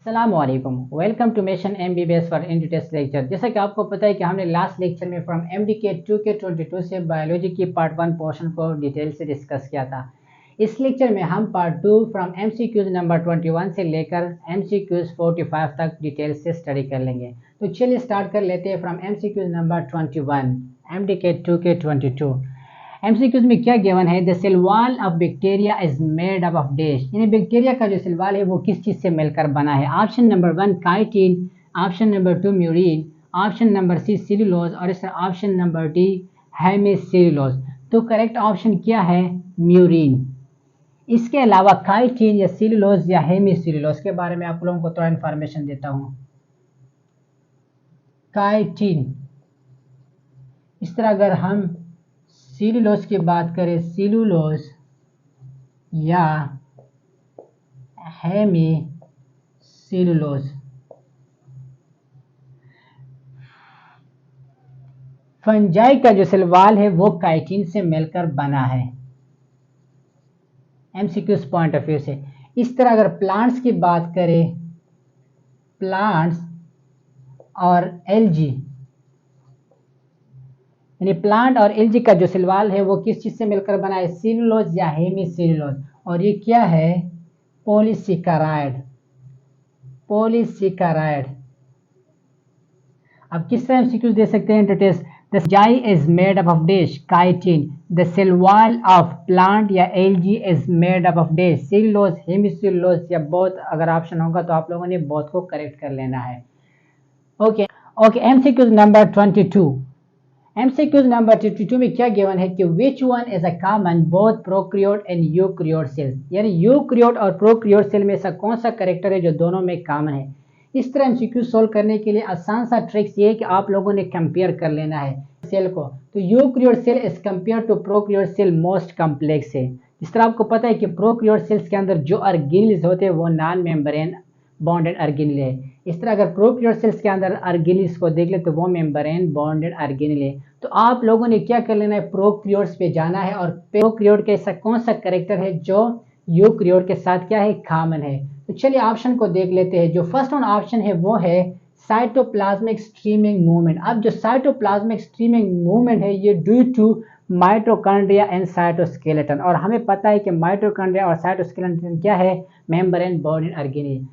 अस्सलामुअलैकुम। Welcome to mission MBBS for in test lecture. जैसा कि आपको पता है कि हमने लास्ट लेक्चर में फ्रॉम एमडी के 2 के 22 से बायोलॉजी की पार्ट 1 पोर्शन को डिटेल से डिस्कस किया था। इस लेक्चर में हम पार्ट 2 फ्रॉम एमसीक्यूज नंबर 21 से लेकर एमसीक्यूज 45 तक डिटेल से स्टडी कर लेंगे। तो चलिए स्टार्ट कर लेते हैं फ्रॉम एमसीक्यूज नंबर 21 एमडी के 2 के 22। एमसीक्यूज में क्या गिवन है? The cell wall of bacteria is made up of dash, यानी बैक्टीरिया का जो सेल वॉल है वो किस चीज से मिलकर बना है? Option number 1 chitin, option number 2 murein, option number C cellulose और इसका ऑप्शन नंबर डी हेमिसेल्यूलोज। तो करेक्ट ऑप्शन क्या है? म्यूरिन। इसके अलावा काइटिन या सेल्यूलोज या हेमिसेल्यूलोज के बारे में आप लोगों को थोड़ा इंफॉर्मेशन देता हूँ। काइटिन, इस तरह अगर हम सेल्यूलोज की बात करें, सेल्यूलोज या हेमिसेल्यूलोज, फंजाई का जो सेल वॉल है वो काइटिन से मिलकर बना है एमसीक्यूज पॉइंट ऑफ व्यू से। इस तरह अगर प्लांट्स की बात करें, प्लांट्स और एल्गी, यानी प्लांट और एल्गी का जो सेल वॉल है वो किस चीज से मिलकर बना है? सेल्यूलोज या हेमिसेल्यूलोज। और ये क्या है? पॉलीसेकेराइड। पॉलीसेकेराइड। अब किस तरह एमसीक्यूज दे सकते हैं? Test the fungi is made up of dash chitin, the cell wall of plant या algae is made up of dash cellulose, hemicellulose या बोथ। अगर ऑप्शन होगा तो आप लोगों ने बोथ को करेक्ट कर लेना है। Okay okay. MCQs number 22। MCQs number 22 में क्या गिवन है कि which one is a common both prokaryote and eukaryote cell, यानी यूकैरियोट और प्रोकैरियोट सेल में ऐसा कौन सा कैरेक्टर है जो दोनों में कॉमन है? इस तरह एमसीक्यू सोल्व करने के लिए आसान सा ट्रिक्स ये है कि आप लोगों ने कंपेयर कर लेना है सेल को। तो eukaryote cell as compare to prokaryote cell most complex है। इस तरह आपको पता है कि प्रोकैरियोट सेल्स के अंदर जो ऑर्गेनेल्स होते हैं वो नॉन मेम्ब्रेन बॉन्डेड ऑर्गेनेल है। इस तरह अगर प्रोकैरियोट सेल्स के अंदर ऑर्गेनेल्स को देख ले तो वो मेम्ब्रेन बॉन्डेड ऑर्गेनेल है। तो आप लोगों ने क्या कर लेना है? प्रोकैरियोट्स पे जाना है और प्रोकैरियोट का ऐसा कौन सा कैरेक्टर है जो यूकैरियोट के साथ क्या है? कॉमन है। तो चलिए ऑप्शन को देख लेते हैं। जो फर्स्ट वन ऑप्शन है वो है साइटोप्लाज्मिक स्ट्रीमिंग मूवमेंट। अब जो साइटोप्लाज्मिक स्ट्रीमिंग मूवमेंट है ये due to mitochondria and cytoskeleton, और हमें पता है कि माइटोकॉन्ड्रिया और साइटोस्केलेटन क्या है? Membrane bonded organelle.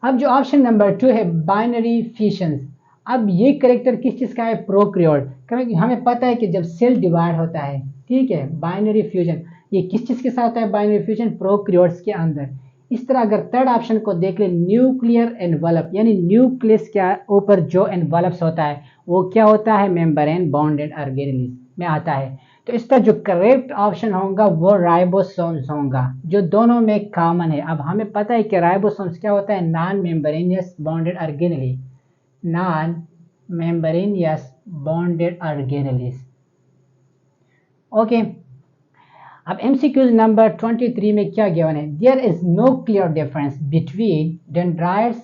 अब जो ऑप्शन नंबर 2 है बाइनरी फिशंस, अब ये करेक्टर किस चीज का है? प्रोकैरियोट। क्योंकि हमें पता है कि जब सेल डिवाइड होता है, ठीक है, बाइनरी फ्यूजन, ये किस चीज के साथ होता है? बाइनरी फ्यूजन प्रोकैरियोट्स के अंदर। इस तरह अगर थर्ड ऑप्शन को देख ले, न्यूक्लियर एनवलप, यानी न्यूक्लियस के ऊपर जो एनवलप्स होता है वो क्या होता है? मेम्ब्रेन बॉन्डेड ऑर्गेनेल में आता है। तो इसका जो करेक्ट ऑप्शन होगा वो राइबोसोम्स होगा, जो दोनों में कॉमन है। अब हमें पता है कि राइबोसोम्स क्या होता है? Non membranous bonded organelle, non membranous bonded organelle. Okay. अब एमसीक्यूज नंबर 23 में क्या गिवन है? There is no clear difference between dendrites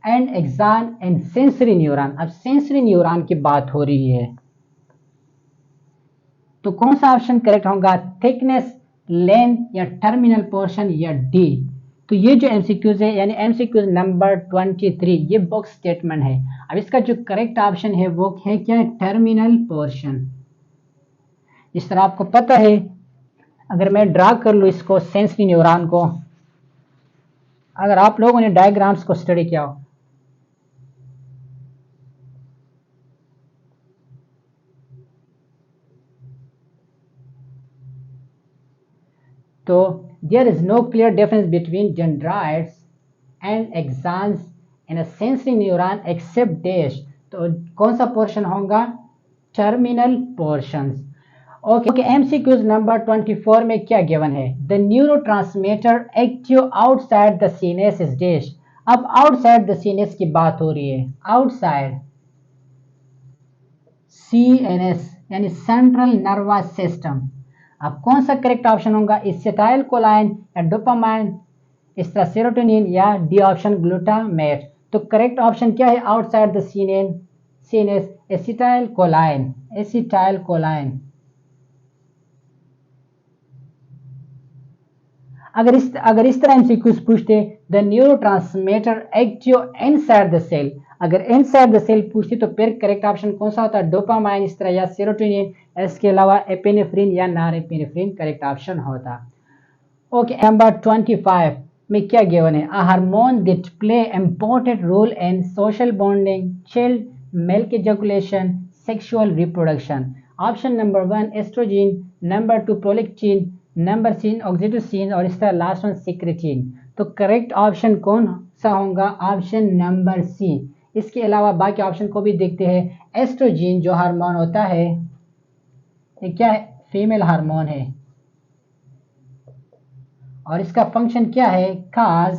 and axon and sensory neuron. अब सेंसरी न्यूरॉन की बात हो रही है तो कौन सा ऑप्शन करेक्ट होगा? थिकनेस, लेंथ या टर्मिनल पोर्शन या डी? तो ये जो एमसीक्यूज है, यानी एमसीक्यूज नंबर 23, ये बॉक्स स्टेटमेंट है। अब इसका जो करेक्ट ऑप्शन है वो है क्या? Terminal portion. इस तरह आपको पता है, अगर मैं ड्रा कर लूँ इसको, सेंसरी न्यूरॉन को, अगर आप लोगों ने डायग्राम्स को स्टडी किया हो तो there is no clear difference between dendrites and axons in a sensory neuron except dash. तो कौन सा पोर्शन होगा? Terminal portions. Okay. MCQs number 24 में क्या गिवन है? The neurotransmitter active outside the CNS is dash. अब आउटसाइड द सीनेस की बात हो रही है, आउटसाइड सीएनएस यानी सेंट्रल नर्वस सिस्टम। अब कौन सा करेक्ट ऑप्शन होगा? एसिटाइल कोलाइन या डोपामाइन, इस तरह सेरोटोनिन या डी ऑप्शन ग्लूटामेट? तो करेक्ट ऑप्शन क्या है? Outside the CNS acetylcholine, acetylcholine. अगर इस तरह एमसीक्यूज पूछते, the neurotransmitter active inside the cell, अगर इनसाइड द सेल पूछती तो फिर करेक्ट ऑप्शन कौन सा होता? डोपामाइन इस तरह, या सेरोटोनिन, इसके अलावा एपिनेफ्रिन या नॉरएपिनेफ्रिन करेक्ट ऑप्शन होता। ओके, नंबर 25 में क्या गिवन है? A hormone that play important role in social bonding, child milk ejaculation, sexual reproduction. Option number 1 estrogen, number 2 prolactin, number 3 oxytocin और इस तरह लास्ट वन सिक्रेटिन। तो correct option कौन सा होगा? Option number C. इसके अलावा बाकी ऑप्शन को भी देखते हैं। एस्ट्रोजन जो हार्मोन होता है ये क्या है? फीमेल हार्मोन है और इसका फंक्शन क्या है? काज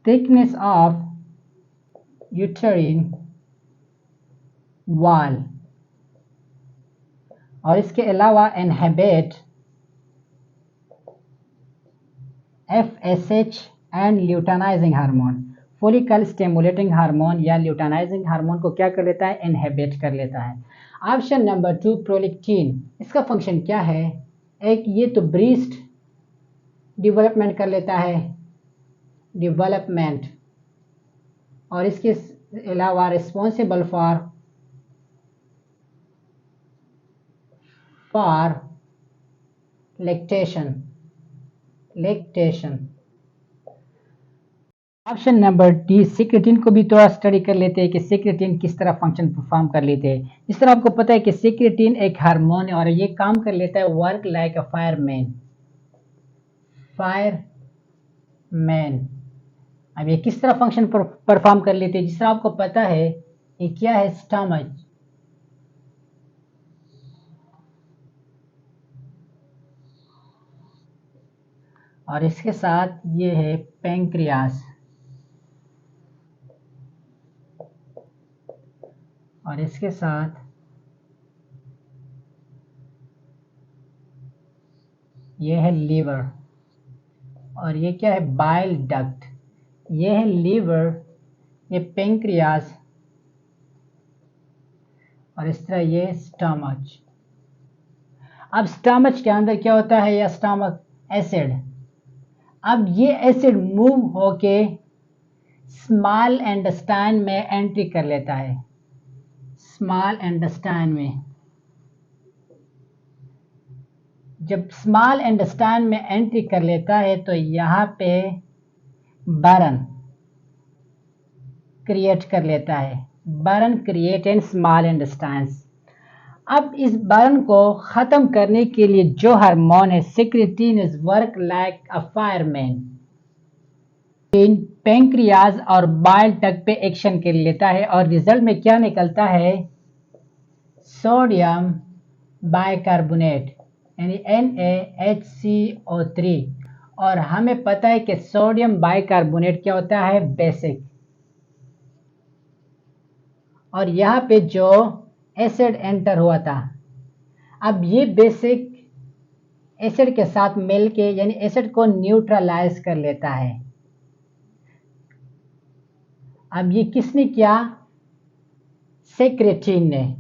थिकनेस ऑफ यूटेरिन वॉल और इसके अलावा inhibit FSH and luteinising hormone. Follicle stimulating hormone या ल्यूटेनाइजिंग हार्मोन को क्या कर लेता है? इनहिबिट कर लेता है। ऑप्शन नंबर 2 प्रोलैक्टिन, इसका फंक्शन क्या है? एक ये तो ब्रेस्ट डेवलपमेंट कर लेता है, डेवलपमेंट, और इसके अलावा responsible for lactation. Option number D secretin को भी थोड़ा स्टडी कर लेते हैं कि सिक्रेटिन किस तरह फंक्शन परफॉर्म कर लेते हैं। इस तरह आपको पता है कि सिक्रेटिन एक हार्मोन है और ये काम कर लेता है वर्क लाइक अ फायरमैन। अब ये किस तरह फंक्शन परफॉर्म कर लेते हैं? जिस तरह आपको पता है ये क्या है? स्टमच, और इसके साथ ये है पैंक्रियास, और इसके साथ ये है लीवर, और ये क्या है? Bile duct. ये है लीवर, ये पैंक्रियास, और इस तरह ये स्टमच। अब स्टमच के अंदर क्या होता है? या स्टमक एसिड। अब ये एसिड मूव होके स्मॉल इंटेस्टाइन में एंट्री कर लेता है। स्मॉल इंटेस्टाइन में, जब स्मॉल इंटेस्टाइन में एंट्री कर लेता है तो यहाँ पे बर्न क्रिएट कर लेता है। Burn create in small intestines. अब इस बर्न को खत्म करने के लिए जो हार्मोन है secretin is work like a fireman. Pancreas और बाइल डक्ट पे एक्शन कर लेता है और रिजल्ट में क्या निकलता है? सोडियम बाइकार्बोनेट यानी NaHCO3। और हमें पता है कि सोडियम बाइकार्बोनेट क्या होता है? बेसिक। और यहाँ पे जो एसिड एंटर हुआ था, अब ये बेसिक एसिड के साथ मिलके यानी एसिड को न्यूट्रलाइज कर लेता है। अब ये किसने किया? सेक्रेटिन ने।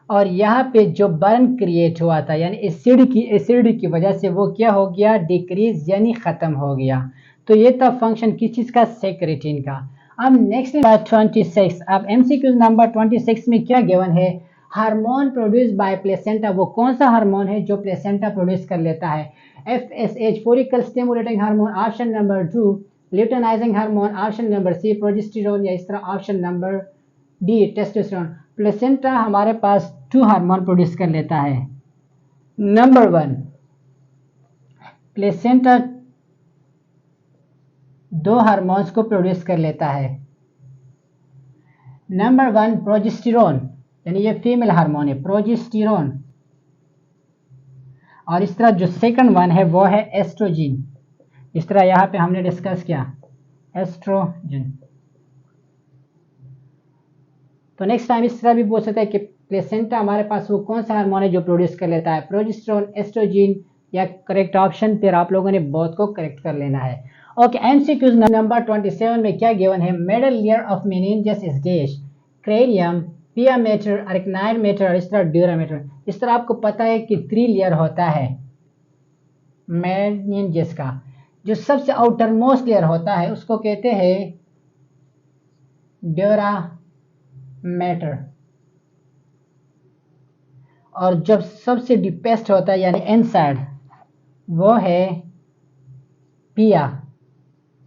और यहाँ पे जो बर्न क्रिएट हुआ था यानी एसिड की वजह से वो क्या हो गया? डिक्रीज यानी खत्म हो गया। तो ये था फंक्शन किस चीज का? सेक्रेटिन का। अब नेक्स्ट 26। अब एमसीक्यू नंबर 26 में क्या गिवन है? हार्मोन प्रोड्यूस बाय प्लेसेंटा, वो कौन सा हार्मोन है जो प्लेसेंटा प्रोड्यूस कर लेता है? FSH follicle stimulating hormone, option number 2 luteinizing hormone, option number C progesterone, या इस तरह option number D testosterone. Placenta हमारे पास 2 हार्मोन प्रोड्यूस कर लेता है। नंबर 1 प्लेसेंटा 2 हार्मोन्स को प्रोड्यूस कर लेता है। नंबर 1 प्रोजेस्टेरोन यानी ये फीमेल हार्मोन है, प्रोजेस्टेरोन। और इस तरह जो सेकंड वन है वो है एस्ट्रोजन। इस तरह यहाँ पे हमने डिस्कस किया एस्ट्रोजन। तो नेक्स्ट टाइम इस तरह भी बोल सकते हैं कि प्लेसेंटा हमारे पास वो कौन सा हार्मोन है जो प्रोड्यूस कर लेता है? प्रोजेस्टेरोन, एस्ट्रोजन, या करेक्ट ऑप्शन फिर आप लोगों ने बोथ को करेक्ट कर लेना है। ओके, एमसीक्यूज नंबर 27 में क्या गिवन है? Middle layer of meninges is dash, cranium, pia mater, arachnoid mater और इस तरह ड्यूरा मैटर। इस तरह आपको पता है कि 3 लेयर होता है मेनिंजेस का। जो सबसे आउटर मोस्ट लेयर होता है उसको कहते हैं ड्यूरा मैटर, और जब सबसे डीपेस्ट होता है यानी इनसाइड वो है पिया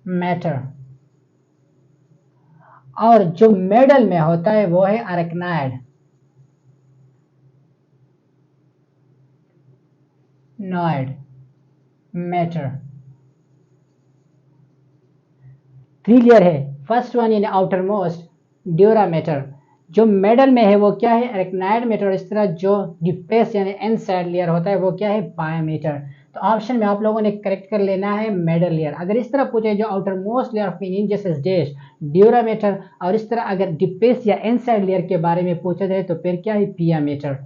मैटर, और जो मिडल में होता है वो है अरेक्नाइड नॉइड मैटर। 3 लेयर है। फर्स्ट वन यानी आउटर मोस्ट ड्यूरा मैटर, जो मिडल में है वो क्या है अरेक्नाइड मैटर, इस तरह जो डीपेस्ट यानी इनसाइड लेयर होता है वो क्या है पाया मैटर। तो ऑप्शन में आप लोगों ने करेक्ट कर लेना है मिडल लेयर। अगर इस तरह पूछे जो outer most layer of meninges is dash dura mater, और इस तरह अगर डीपेस्ट या इनसाइड लेयर के बारे में पूछा जाए तो फिर क्या है पिया matter.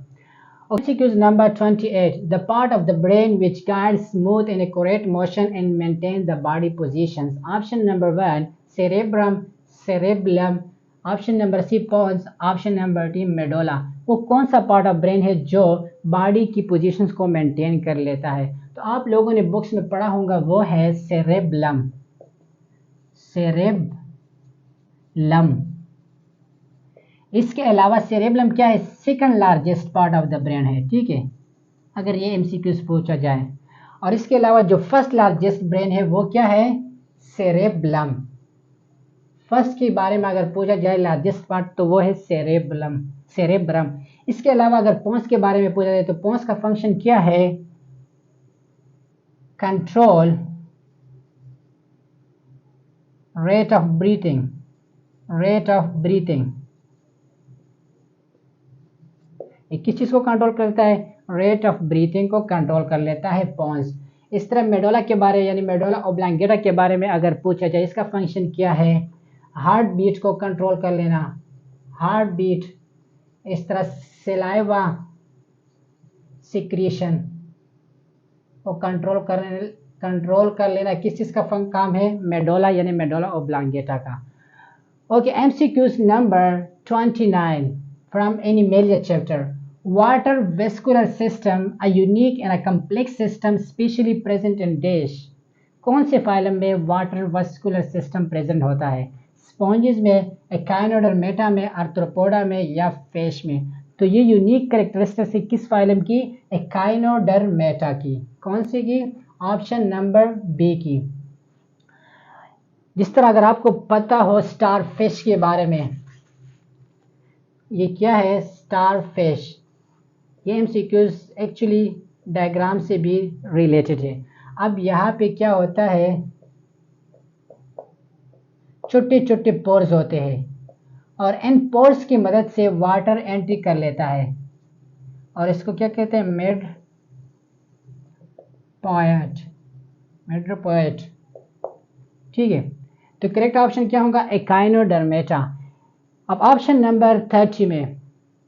MCQ number 28. The part of the brain which guides smooth and accurate motion and maintains the body positions. Option number 1 cerebrum, cerebellum. Option number C pons. Option number D medulla. वो कौन सा part of brain है जो body की positions को maintain कर लेता है? तो आप लोगों ने बुक्स में पढ़ा होगा वो है सेरेबलम। सेरेबलम। इसके अलावा सेरेबलम क्या है second largest part of the brain है, ठीक है, अगर ये एमसीक्यूज पूछा जाए। और इसके अलावा जो फर्स्ट लार्जेस्ट ब्रेन है वो क्या है सेरेबलम। फर्स्ट के बारे में अगर पूछा जाए लार्जेस्ट पार्ट तो वो है सेरेबलम, सेरेब्रम। इसके अलावा अगर पोंस के बारे में पूछा जाए तो पोंस का फंक्शन क्या है control rate of breathing, rate of breathing. किस चीज को कंट्रोल करता है रेट ऑफ ब्रीथिंग को कंट्रोल कर लेता है पोंस। इस तरह मेडोला के बारे यानी मेडोला ओब्लांगेटा के बारे में अगर पूछा जाए इसका फंक्शन क्या है हार्ट बीट को कंट्रोल कर लेना, हार्ट बीट। इस तरह सलाइवा सिक्रीशन को कंट्रोल कर लेना किस चीज का काम है मेडोला यानी मेडोला ओब्लांगेटा का। Okay, MCQs number 29 from Animalia chapter. Water vascular system, a unique and a complex system specially present in dash. कौन से फाइलम में वाटर वस्कुलर सिस्टम प्रेजेंट होता है स्पॉन्जेस में, एकाइनोडर्मेटा में, आर्थ्रोपोडा में या फिश में? तो ये यूनिक कैरेक्टरिस्टिक किस फाइलम की एकाइनोडर्मेटा की। कौन सी की ऑप्शन नंबर बी की। जिस तरह अगर आपको पता हो स्टार फिश के बारे में, ये क्या है स्टार फिश, ये एमसीक्यूज एक्चुअली डायग्राम से भी रिलेटेड है। अब यहाँ पे क्या होता है छोटे छोटे पोर्स होते हैं और इन पोर्स की मदद से वाटर एंट्री कर लेता है और इसको क्या कहते हैं मेड्रोपोएट, ठीक है। तो करेक्ट ऑप्शन क्या होगा एकाइनोडर्मेटा। अब ऑप्शन नंबर 30 में,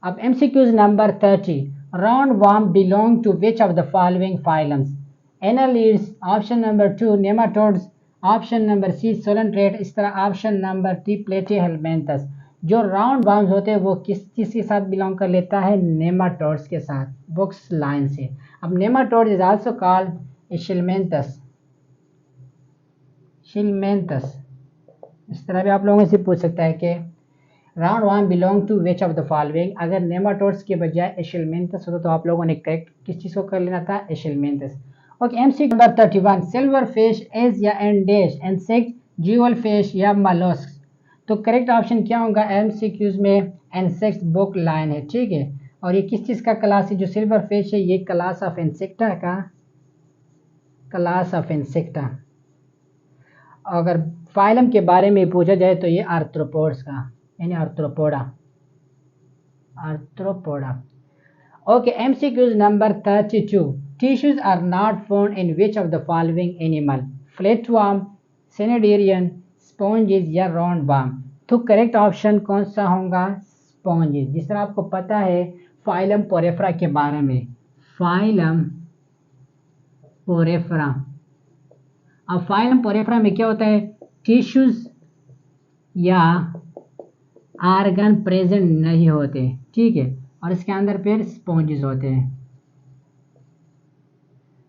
अब MCQs number 30, round worm belong to which of the following phylums? Annelids, option number 2 nematodes, option number C coelenterate, इस तरह ऑप्शन नंबर 3 प्लेटीहेलमिन्थस। जो राउंड वार्म्स होते हैं वो किस चीज के साथ बिलोंग कर लेता है नेमाटोड्स के साथ, बुक्स लाइन से। अब नेमाटोड इज आल्सो कॉल्ड शिलमेंथस, शिलमेंथस। इस तरह भी आप लोगों से पूछ सकता है कि round worm belong to which of the following. अगर नेमाटोड्स के बजाय एशिलमेंथस होता तो आप लोगों ने करेक्ट किस चीज को कर लेना था aschelminthes. Okay, MCQ number 31, silver fish is या and dash insect, jewel fish या मोलस्क? तो करेक्ट ऑप्शन क्या होगा एमसीक्यूज में इंसेक्ट बुक लाइन है, ठीक है। और ये किस चीज का क्लास है जो सिल्वर फिश है ये क्लास ऑफ इंसेक्टा का, क्लास ऑफ इंसेक्टा। अगर फाइलम के बारे में पूछा जाए तो ये आर्थ्रोपोड्स का यानी arthropoda, arthropoda. Okay, MCQs number 32, tissues are not found in which of the following animal? Flatworm, cnidarian, sponges या राउंड वार्म? तो करेक्ट ऑप्शन कौन सा होगा स्पॉन्जेस। जिस तरह आपको पता है फाइलम पोरेफ्रा के बारे में, फाइलम पोरेफ्रा। अब फाइलम पोरेफ्रा में क्या होता है टिश्यूज या आर्गन प्रेजेंट नहीं होते, ठीक है, और इसके अंदर फिर स्पॉन्जेस होते हैं।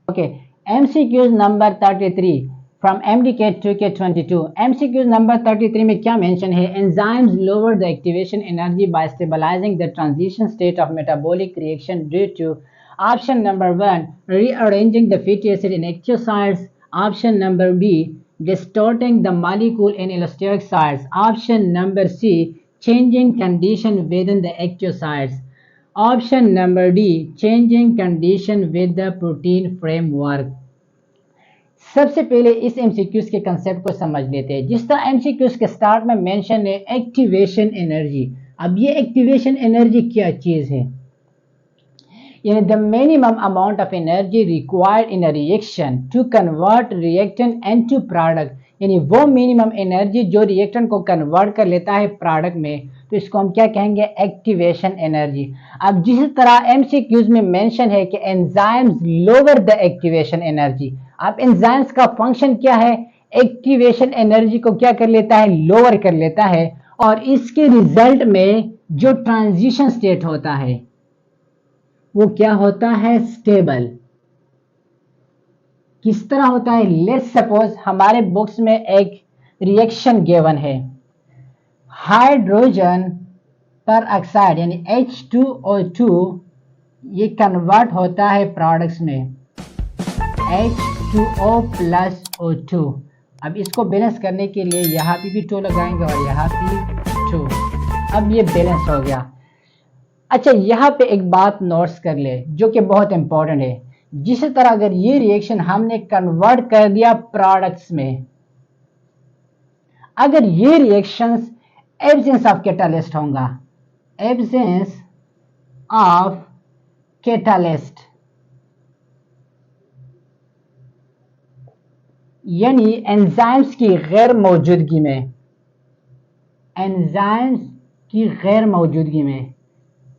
Okay, MCQs number 33 from MDK 2K22। MCQs number 33 में क्या मेंशन है? Enzymes lower the activation energy by stabilising the transition state of metabolic reaction due to option number 1 rearranging the fatty acid in active sites, option number B distorting the molecule in allosteric sites, option number C changing condition within the active sites, option number D changing condition with the protein framework. सबसे पहले इस MCQs के concept को समझ लेते हैं। जिस तरह एमसीक्यूज के स्टार्ट में मेंशन है एक्टिवेशन एनर्जी। अब ये एक्टिवेशन एनर्जी क्या चीज है? यानी the minimum amount of energy required in a reaction to convert reactant into product, यानी वो मिनिमम एनर्जी जो रिएक्टेंट को कन्वर्ट कर लेता है प्रोडक्ट में, तो इसको हम क्या कहेंगे? Activation energy. अब जिस तरह एमसीक्यूज में मेंशन है कि enzymes lower the activation energy. अब एंजाइम्स का फंक्शन क्या है? एक्टिवेशन एनर्जी को क्या कर लेता है? लोअर कर लेता है, और इसके रिजल्ट में जो ट्रांजिशन स्टेट होता है वो क्या होता है? स्टेबल। किस तरह होता है? लेट्स सपोज हमारे बुक्स में एक रिएक्शन गिवन है, हाइड्रोजन पर ऑक्साइड यानी H2O2 ये कन्वर्ट होता है प्रोडक्ट्स में H2O प्लस O2। अब इसको बैलेंस करने के लिए यहाँ पे भी 2 लगाएंगे और यहाँ पे 2। अब ये बैलेंस हो गया। अच्छा, यहाँ पे एक बात नोट्स कर ले जो कि बहुत इंपॉर्टेंट है। जिस तरह अगर ये रिएक्शन हमने कन्वर्ट कर दिया प्रोडक्ट्स में, अगर ये रिएक्शंस एब्सेंस ऑफ कैटालिस्ट होगा, एब्सेंस ऑफ कैटालिस्ट यानी एंजाइम्स की गैर मौजूदगी में, एंजाइम्स की गैर मौजूदगी में,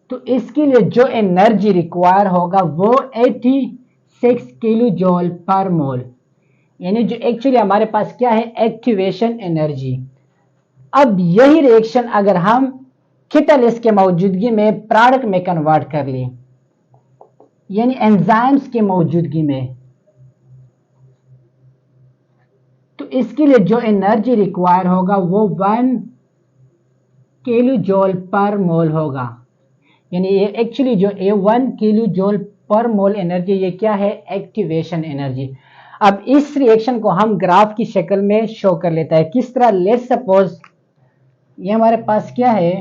तो इसके लिए जो एनर्जी रिक्वायर होगा वो 86 किलो जूल पर मोल, यानी जो एक्चुअली हमारे पास क्या है? Activation energy. अब यही रिएक्शन अगर हम कैटालिस्ट के मौजूदगी में प्रोडक्ट में कन्वर्ट कर ले, यानी एंजाइम्स के मौजूदगी में, तो इसके लिए जो एनर्जी रिक्वायर होगा वो 1 किलो जूल पर मोल होगा। यानी ये एक्चुअली जो 1 किलो जूल पर मोल एनर्जी ये क्या है? Activation energy. अब इस रिएक्शन को हम ग्राफ की शक्ल में शो कर लेता है। किस तरह? लेट्स सपोज ये हमारे पास क्या है?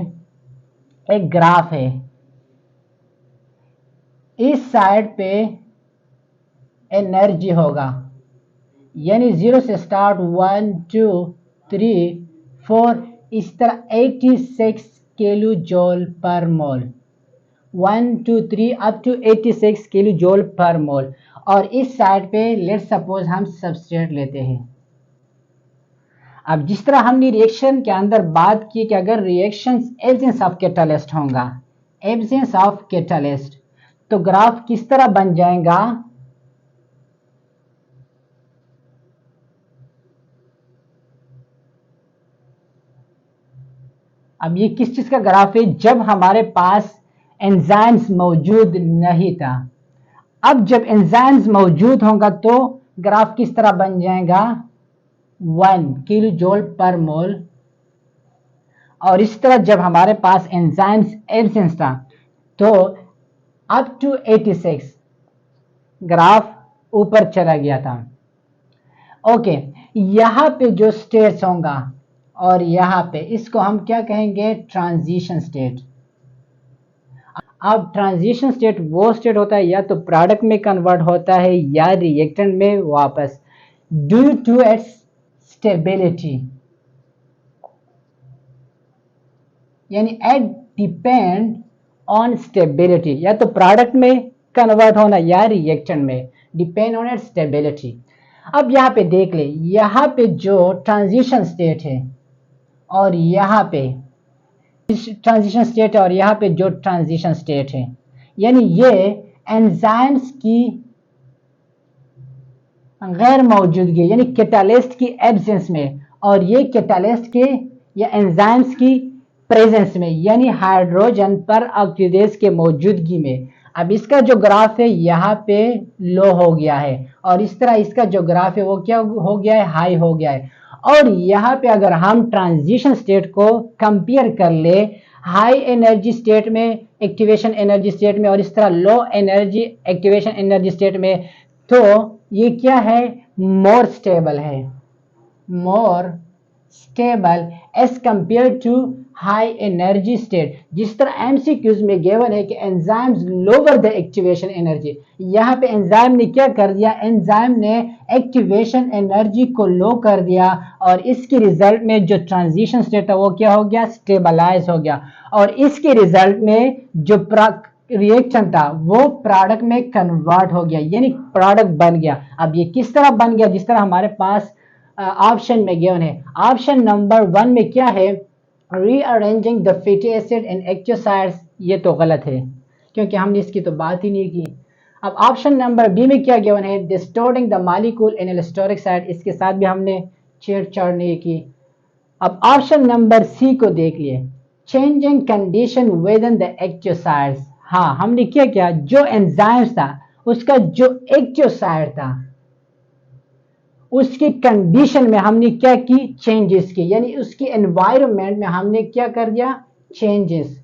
एक ग्राफ है। इस साइड पे एनर्जी होगा, यानी 0 से स्टार्ट 1 2 3 4 इस तरह 86 kilo joule per mole, 1 2 3 up to 86 kilo joule per mole. और इस साइड पे लेट्स सपोज हम सबस्ट्रेट लेते हैं। अब जिस तरह हमने रिएक्शन के अंदर बात की कि अगर रिएक्शंस एब्सेंस ऑफ कैटालिस्ट होगा, एब्सेंस ऑफ कैटालिस्ट, तो ग्राफ किस तरह बन जाएगा? अब ये किस चीज का ग्राफ है? जब हमारे पास एंजाइम्स मौजूद नहीं था। अब जब एंजाइम्स मौजूद होगा तो ग्राफ किस तरह बन जाएगा? 1 किलो जूल पर मोल। और इस तरह जब हमारे पास एंजाइम्स एब्सेंस था तो अप टू 86 ग्राफ ऊपर चला गया था। ओके, यहाँ पे जो स्टेट्स होगा और यहाँ पे, इसको हम क्या कहेंगे? Transition state. अब ट्रांजिशन स्टेट वो स्टेट होता है या तो प्रोडक्ट में कन्वर्ट होता है या रिएक्टेंट में वापस, ड्यू टू इट्स स्टेबिलिटी, यानी एट डिपेंड ऑन स्टेबिलिटी, या तो प्रोडक्ट में कन्वर्ट होना या रिएक्टेंट में, डिपेंड ऑन इट्स स्टेबिलिटी। अब यहाँ पे देख ले, यहाँ पे जो ट्रांजिशन स्टेट है और यहाँ पे ट्रांजिशन स्टेट और यहाँ पे जो ट्रांजिशन स्टेट है, यानी ये एंजाइम्स की गैर मौजूदगी यानी कैटालिस्ट की एब्सेंस में, और ये कैटालिस्ट के या एंजाइम्स की प्रेजेंस में, यानी हाइड्रोजन पर ऑक्सीडेज के मौजूदगी में। अब इसका जो ग्राफ है यहाँ पे लो हो गया है और इस तरह इसका जो ग्राफ है वो क्या हो गया है, हाई हो गया है। और यहाँ पे अगर हम ट्रांजिशन स्टेट को कंपेयर कर ले हाई एनर्जी स्टेट में, एक्टिवेशन एनर्जी स्टेट में, और इस तरह low energy activation energy state में, तो ये क्या है, मोर स्टेबल है, more stable as compare to high energy state. जिस तरह एमसीक्यूज में गिवन है कि enzymes lower the activation energy, यहाँ पे एंजाइम ने क्या कर दिया, एंजाइम ने एक्टिवेशन एनर्जी को लो कर दिया और इसके रिजल्ट में जो ट्रांजिशन स्टेट है वो क्या हो गया, स्टेबलाइज हो गया। और इसके रिजल्ट में जो रिएक्शन था वो प्रोडक्ट में कन्वर्ट हो गया, यानी प्रोडक्ट बन गया। अब ये किस तरह बन गया, जिस तरह हमारे पास ऑप्शन में गिवन है। ऑप्शन नंबर 1 में क्या है, rearranging the fatty acid in active sites, ये तो गलत है क्योंकि हमने इसकी तो बात ही नहीं की। अब ऑप्शन नंबर बी में क्या गिवन है, distorting the molecule in एलिस्टोरिक site, इसके साथ भी हमने छेड़छाड़ नहीं की। अब ऑप्शन नंबर सी को देख लिए, changing condition with in the active sites. हाँ, हमने क्या किया, जो एंजाइम्स था उसका जो एक्टिव साइट था उसकी कंडीशन में हमने क्या की, चेंजेस की, यानी उसकी एनवायरनमेंट में हमने क्या कर दिया, चेंजेस।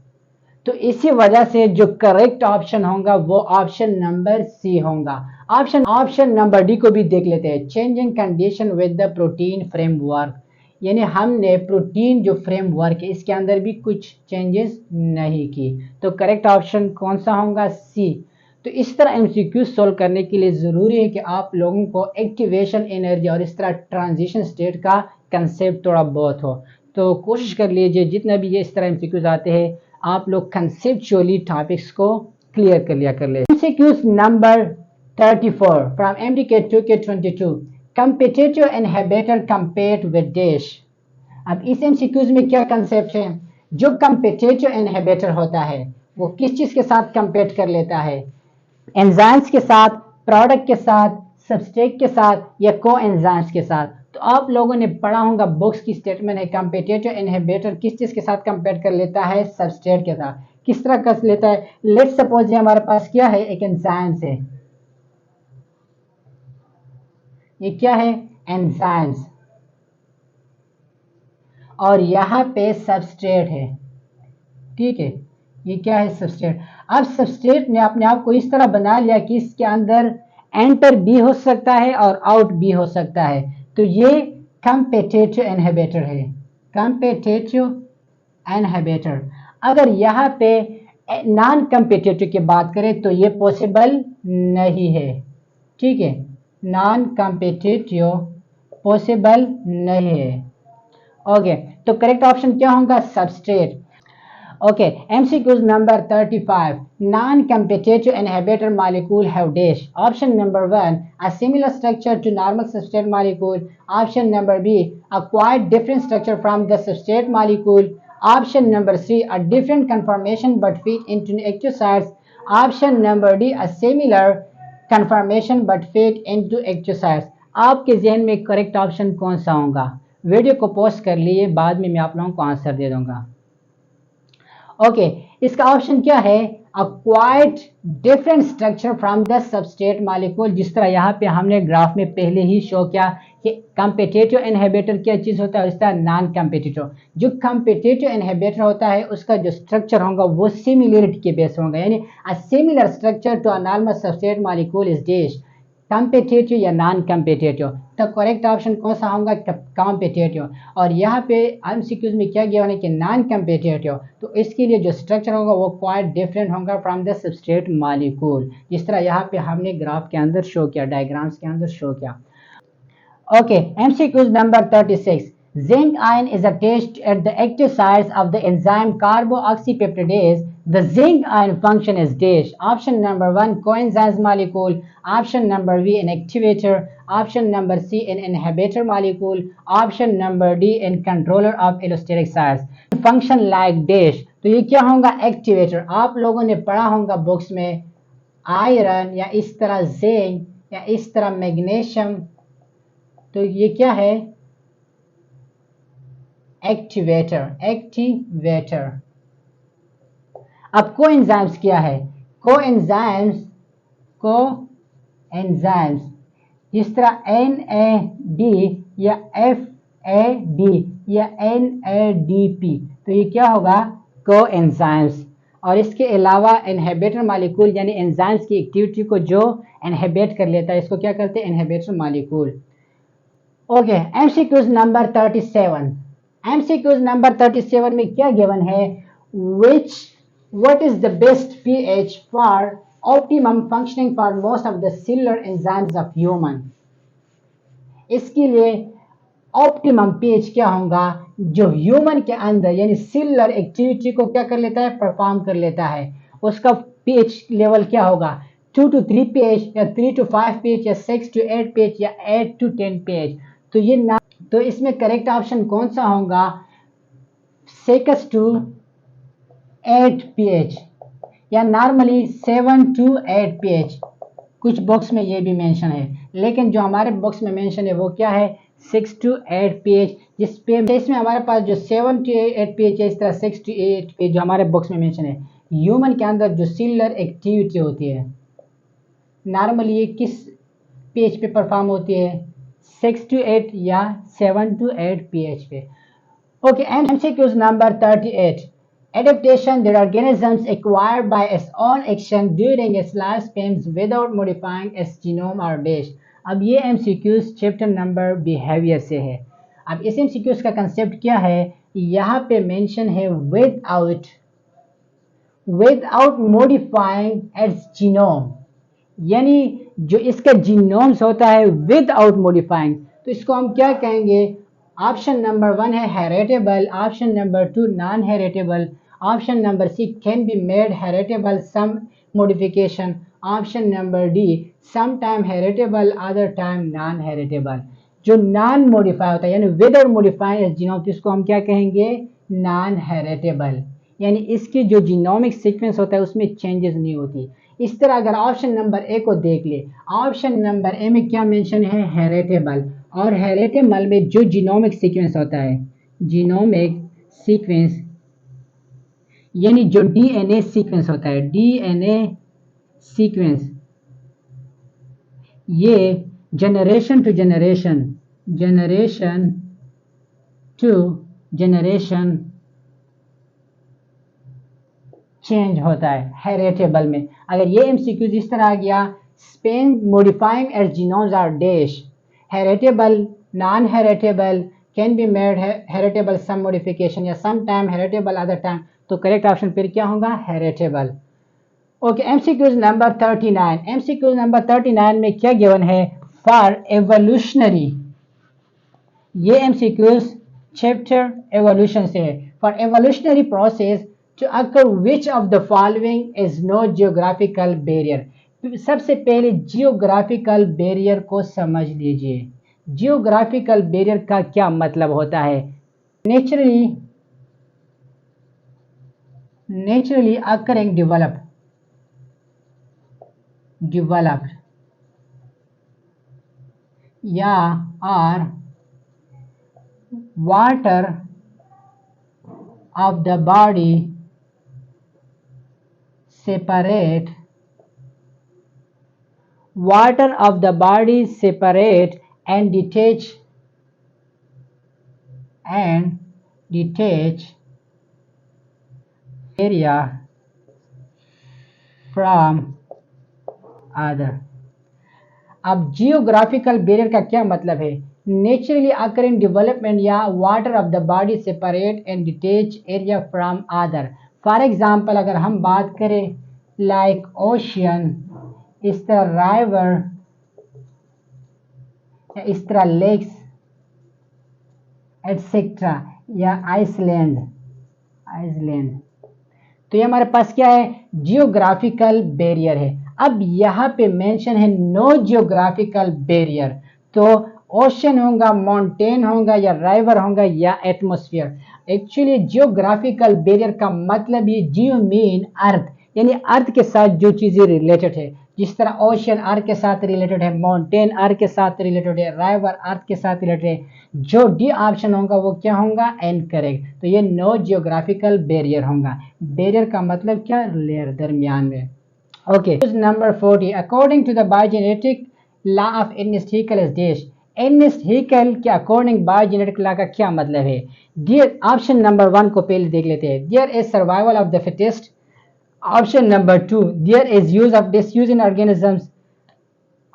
तो इसी वजह से जो करेक्ट ऑप्शन होगा वो ऑप्शन नंबर सी होगा। ऑप्शन नंबर डी को भी देख लेते हैं, changing condition with the protein framework, यानी हमने प्रोटीन जो फ्रेमवर्क है इसके अंदर भी कुछ चेंजेस नहीं की। तो करेक्ट ऑप्शन कौन सा होगा, सी। तो इस तरह एमसीक्यू सोल्व करने के लिए ज़रूरी है कि आप लोगों को एक्टिवेशन एनर्जी और इस तरह ट्रांजिशन स्टेट का कंसेप्ट थोड़ा बहुत हो। तो कोशिश कर लीजिए जितना भी ये इस तरह एमसीक्यूज आते हैं आप लोग कंसेप्चुअली टॉपिक्स को क्लियर कर लिया कर ले। MCQs number 34 from MDK 2K22, competitive inhibitor compared with dash. अब इस एमसीक्यूज में क्या कंसेप्ट है, जो कम्पिटिटिव इनहिबिटर होता है वो किस चीज़ के साथ कंपेयर कर लेता है, एंजाइम्स के साथ, प्रोडक्ट के साथ, सबस्ट्रेट के साथ या को एंजाइम्स के साथ। तो आप लोगों ने पढ़ा होगा बुक्स की स्टेटमेंट है, कम्पिटिटिव इनहिबिटर किस चीज़ के साथ कंपेयर कर लेता है, सबस्ट्रेट के साथ। किस तरह कर लेता है, लेट्स सपोज ये हमारे पास क्या है, एक एंजाइम्स है, ये क्या है, एंजाइम्स, और यहाँ पे सबस्ट्रेट है, ठीक है, ये क्या है, सबस्ट्रेट। अब सबस्ट्रेट ने अपने आप को इस तरह बना लिया कि इसके अंदर एंटर भी हो सकता है और आउट भी हो सकता है। तो ये कम्पिटिटिव इनहिबिटर है, कम्पिटिटिव इनहिबिटर। अगर यहाँ पे नॉन कम्पिटिटिव की बात करें तो ये पॉसिबल नहीं है, ठीक है, नॉन कम्पिटिटिव पॉसिबल नहीं है। ओके, तो करेक्ट ऑप्शन क्या होगा, substrate. Okay, MCQs number 35. Non-competitive inhibitor molecule have dash. Option number 1, a similar structure to normal substrate molecule. Option number B, a quite different structure from the substrate molecule. Option number C, a different conformation but fit into active sites. Option number D, a similar conformation but fit into active sites. आपके जहन में correct option कौन सा होगा, video को pause कर लिए, बाद में मैं आप लोगों को आंसर दे दूंगा। ओके, इसका ऑप्शन क्या है, a quite different structure from the substrate molecule. जिस तरह यहाँ पे हमने ग्राफ में पहले ही शो किया कि कम्पिटिटिव इनहिबिटर क्या चीज़ होता है, इस तरह नॉन कम्पिटिटिव। जो कम्पिटिटिव इनहिबिटर होता है उसका जो स्ट्रक्चर होगा वो सिमिलरिटी के बेस होगा, यानी a similar structure to a normal substrate molecule is dash, competitive या नॉन कम्पिटिटिव। तो करेक्ट ऑप्शन कौन सा होगा, कॉम्पिटिटिव। और यहाँ पे एमसीक्यूज में क्या गया है कि नॉन कम्पिटिटिव, तो इसके लिए जो स्ट्रक्चर होगा वो क्वाइट डिफरेंट होगा फ्रॉम द सबस्ट्रेट मॉलिक्यूल, जिस तरह यहाँ पे हमने ग्राफ के अंदर शो किया, डायग्राम्स के अंदर शो किया। Okay, MCQs number 36. Zinc ion is attached at the active sites of the enzyme carboxypeptidase. The zinc ion function is dash. Option number 1, coenzyme molecule. Option number B, an activator. Option number C, an inhibitor molecule. Option number D, an controller of allosteric sites. Function like dash. तो ये क्या होगा, activator. आप लोगों ने पढ़ा होगा books में आयरन या इस तरह जिंक या इस तरह मैग्नीशियम, तो ये क्या है, एक्टिवेटर, एक्टिवेटर। अब कोएंजाइम्स क्या है? कोएंजाइम्स, कोएंजाइम्स जिस तरह NAD या FAD या NADP, तो ये क्या होगा? कोएंजाइम्स। और इसके अलावा इनहिबिटर मॉलिक्यूल यानी एंजाइम्स की एक्टिविटी को जो इनहिबिट कर लेता है, इसको क्या करते हैं? Inhibitor molecule. Okay, MCQs number 37। MCQs number 37 में क्या गिवन है? What is the best pH for optimum functioning for most of the cellular enzymes of human? इसके लिए ऑप्टिमम pH क्या होगा जो ह्यूमन के अंदर यानी सेलुलर एक्टिविटी को क्या कर लेता है? परफॉर्म कर लेता है। उसका pH लेवल क्या होगा? 2 to 3 pH या 3 to 5 pH या 6 to 8 pH या 8 to 10 pH। तो ये ना, तो इसमें करेक्ट ऑप्शन कौन सा होगा? 6 to 8 pH या नॉर्मली 7 to 8 pH। कुछ बॉक्स में ये भी मेंशन है, लेकिन जो हमारे बॉक्स में मेंशन है वो क्या है? 6 to 8 pH। जिस पे इसमें हमारे पास जो 7 to 8 pH है, इस तरह 6 to 8 pH जो हमारे बॉक्स में मेंशन है। ह्यूमन के अंदर जो सेलुलर एक्टिविटी होती है नॉर्मली ये किस pH पे परफॉर्म होती है? 6 to 8 या 7 to 8 pH पे। Okay, MCQs number 38। Adaptation that organisms acquire by its own action during its lifespan without modifying its genome or dish। अब ये MCQs चैप्टर नंबर बिहेवियर से है। अब इस MCQs का कंसेप्ट क्या है? यहाँ पे मेंशन है without modifying its genome, यानी जो इसका जीनोम्स होता है विदाउट मॉडिफाइंग, तो इसको हम क्या कहेंगे? ऑप्शन नंबर 1 है heritable, option number 2 non heritable, option number C can be made heritable some modification, option number D some time heritable other time non heritable. जो नॉन मॉडिफाई होता है यानी विदाउट मॉडिफाइंग जीनोम, तो इसको हम क्या कहेंगे? नॉन हेरिटेबल, यानी इसकी जो जीनोमिक सीक्वेंस होता है उसमें चेंजेस नहीं होती। इस तरह अगर ऑप्शन नंबर ए को देख ले, ऑप्शन नंबर ए में क्या मेंशन है? हेरिटेबल। और हेरिटेबल में जो जीनोमिक सीक्वेंस होता है, जीनोमिक सीक्वेंस यानी जो डीएनए सीक्वेंस होता है, डीएनए सीक्वेंस ये जनरेशन टू जनरेशन चेंज होता है हेरिटेबल में। अगर ये एमसीक्यूज इस तरह आ गया, स्पेन modifying at genomes are dash, heritable, non heritable, can be made heritable some modification या some time heritable other time, तो करेक्ट ऑप्शन फिर क्या होगा? Heritable. Okay, MCQs number 39। MCQs number 39 में क्या गिवन है? फॉर एवोल्यूशनरी, ये एमसीक्यूज चैप्टर एवोल्यूशन से है। For evolutionary process to occur which of the following is no geographical barrier। सबसे पहले जियोग्राफिकल बैरियर को समझ लीजिए। जियोग्राफिकल बैरियर का क्या मतलब होता है? नेचुरली occurring developed या और water of the body separate and detach area from other। अब जियोग्राफिकल बैरियर का क्या मतलब है? नेचुरली अकरिंग डेवलपमेंट या water of the body separate and detach area from other. For example अगर हम बात करें लाइक ओशियन, इस तरह रिवर, या इस तरह लेक्स एटसेट्रा, या आइसलैंड, तो ये हमारे पास क्या है? जियोग्राफिकल बैरियर है। अब यहाँ पे मेंशन है नो जियोग्राफिकल बैरियर, तो ओशन होगा, माउंटेन होगा, या रिवर होगा, या एटमॉस्फेयर। एक्चुअली जियोग्राफिकल बैरियर का मतलब ये जियो मीन अर्थ, यानी अर्थ के साथ जो चीजें रिलेटेड है। जिस तरह ओशियन अर्थ के साथ रिलेटेड है, माउंटेन अर्थ के साथ रिलेटेड है, रिवर अर्थ के साथ रिलेटेड है। जो डी ऑप्शन होगा वो क्या होगा, इनकरेक्ट। तो ये नो जियोग्राफिकल बैरियर होगा। बैरियर का मतलब क्या, लेयर, दरमियान में। Okay, number 40, according to the biogenetic law of Ernest Haeckel is dash. Ernest Haeckel के अकॉर्डिंग बायोजेनेटिक लॉ का क्या मतलब है। डियर, ऑप्शन नंबर 1 को पहले देख लेते हैं। There is survival of the fittest. Option number 2, there is use of disuse in organisms.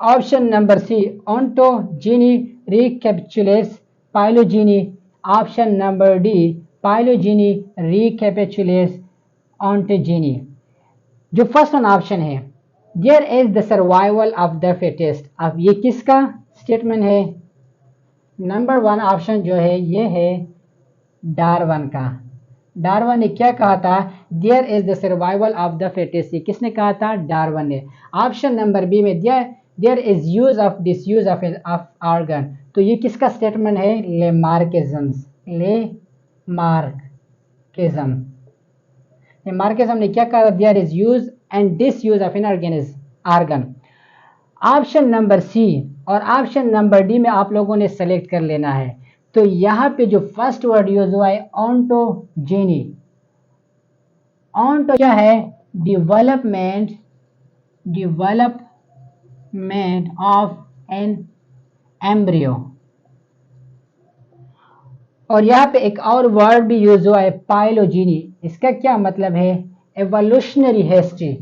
Option number C, ontogeny recapitulates phylogeny. Option number D, phylogeny recapitulates ontogeny. जो फर्स्ट वन ऑप्शन है, there is the survival of the fittest, अब ये किसका statement है। Number 1 option जो है ये है डार्विन का। डार्विन ने क्या कहा था, there is the survival of the fittest, किसने कहा था, डार्विन ने। ऑप्शन नंबर बी में there is use of disuse of organ, तो ये किसका स्टेटमेंट है, लेमार्किज्म। लेमार्किज्म ने क्या कहा, there is use and disuse of in organism organ. Option number C और ऑप्शन नंबर डी में आप लोगों ने सेलेक्ट कर लेना है। तो यहाँ पे जो फर्स्ट वर्ड यूज हुआ है ऑन्टोजेनी, ऑन्टो क्या है, डेवलपमेंट ऑफ एन एम्ब्रियो। और यहाँ पे एक और वर्ड भी यूज हुआ है पाइलोजेनी, इसका क्या मतलब है, एवोल्यूशनरी हिस्ट्री।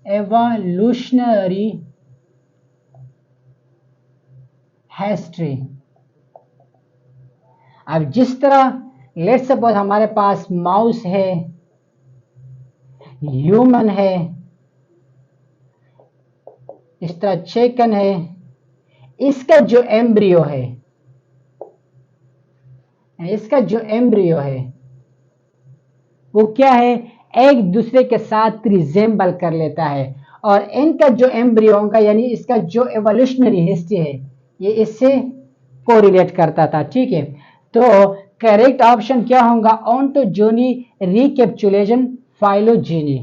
Evolutionary history. अब जिस तरह लेट्स सपोज हमारे पास माउस है, ह्यूमन है, इस तरह चिकन है, इसका जो एम्ब्रियो है, वो क्या है, एक दूसरे के साथ रिजेंबल कर लेता है, और इनका जो एम्ब्रियो होगा यानी इसका जो एवोल्यूशनरी हिस्ट्री है ये इससे कोरिलेट करता था। ठीक है, तो करेक्ट ऑप्शन क्या होगा, ऑन्टोजेनी रिकैपिचुलेशन फाइलोजेनी।